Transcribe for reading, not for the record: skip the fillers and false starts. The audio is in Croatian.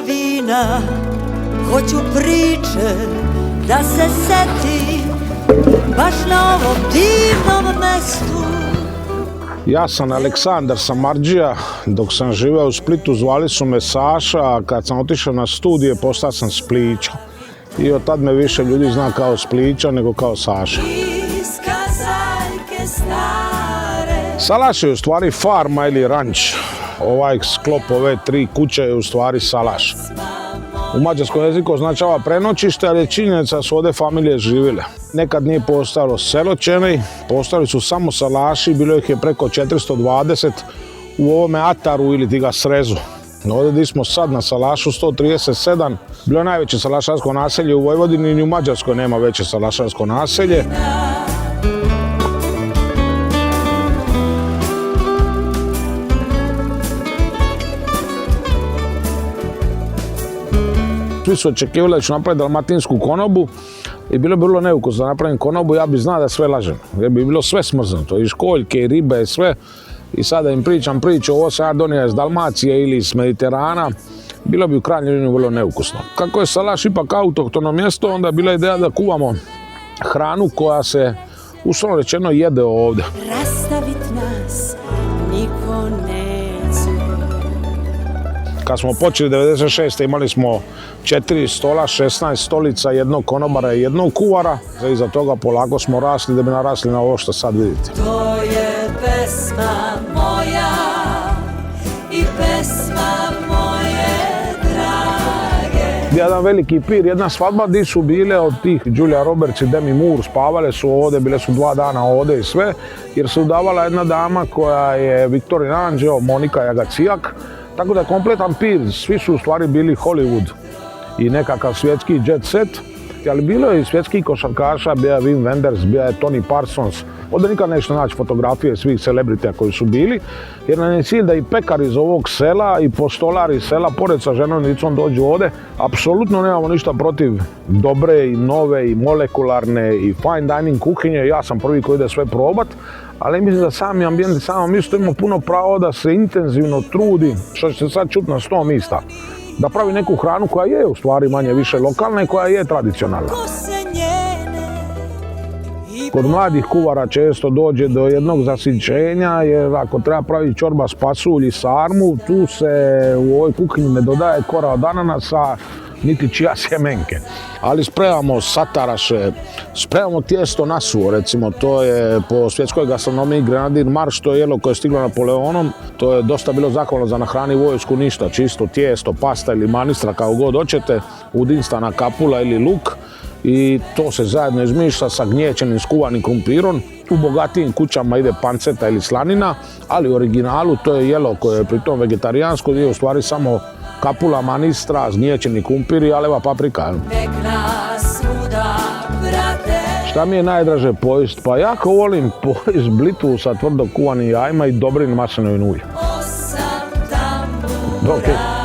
kuća vina, hoću priče da se setim, baš na ovom divnom mestu. Ja sam Aleksandar Samardžija, dok sam živio u Splitu zvali su me Saša, a kad sam otišao na studije postao sam Splića. I od tad me više ljudi zna kao Splića nego kao Saša. Salaš je u stvari farma ili ranč. Ovaj sklop ove 3 kuće je u stvari salaš. U mađarskom jeziku označava prenoćište, ali je činjenica da su ovdje familije živjele. Nekad nije postojalo selo Čenej, postojali su samo salaši, bilo ih je preko 420 u ovome Ataru ili ti ga Srezu. Ovdje gdje smo sad na salašu 137, bilo je najveće salašarsko naselje u Vojvodini, ni u Mađarskoj nema veće salašarsko naselje. Svi su očekivali da ću napraviti dalmatinsku konobu i bilo bi vrlo neukusno da napravim konobu, ja bi znao da sve lažem. Jer bi bilo sve smrznuto, i školjke, i ribe, i sve. I sada im pričam priču, ovo sam ja donio iz Dalmacije ili iz Mediterana, bilo bi u krajnjoj liniji vrlo neukusno. Kako je Salaš ipak autohtono mjesto, onda je bila ideja da kuvamo hranu koja se, uslovno rečeno, jede ovdje. Rastavit nas niko neće. Kad smo počeli 96. imali smo 4 stola, 16 stolica, 1 konobara i 1 kuvara. Iza toga polako smo rasli da bi narasli na ovo što sad vidite. To je pesma moja i pesma moje drage. Jedan veliki pir, jedna svadba gdje su bile od tih Julia Roberts i Demi Moore, spavale su ovdje, bile su 2 dana ovdje i sve, jer se udavala jedna dama koja je Victorin Angel, Monika Jagacijak. Tako da je kompletan pir, svi su u stvari bili Hollywood i nekakav svjetski jet set, ali bilo je i svjetskih košarkaša, bio je Wim Wenders, bio je Tony Parsons. Ovdje nikad nećete naći fotografije svih celebritija koji su bili, jer nam je cilj da i pekar iz ovog sela i postolari iz sela, pored sa ženom Nicom, dođu ovdje. Apsolutno nemamo ništa protiv dobre i nove i molekularne i fine dining kuhinje, ja sam prvi koji ide sve probat, ali mislim da sami ambijent i samo mjesto ima puno pravo da se intenzivno trudi, što će se sad čuti na 100 mjesta, da pravi neku hranu koja je u stvari manje više lokalna i koja je tradicionalna. Kod mladih kuvara često dođe do jednog zasićenja, jer ako treba praviti čorba s pasulj i sarmu, tu se u ovoj kuhinji ne dodaje kora od ananasa, niti čija sjemenke. Ali spremamo sataraše, spremamo tijesto na suho, recimo, to je po svjetskoj gastronomiji Grenadin marš, to je jelo koje je stiglo Napoleonom, to je dosta bilo zahvalno za nahrani vojsku, ništa, čisto tijesto, pasta ili manistra, kao god hoćete, udinstana kapula ili luk, i to se zajedno izmišlja sa gnječenim skuvanim krumpirom. U bogatijim kućama ide panceta ili slanina, ali u originalu to je jelo koje je pritom vegetarijansko, gdje je u stvari samo kapula, manistra, gnječeni krumpir i aleva paprika. Šta mi je najdraže pojist? Pa jako volim pojist blitvu sa tvrdo kuvanim jajima i dobrim maslinovim uljem. Okay.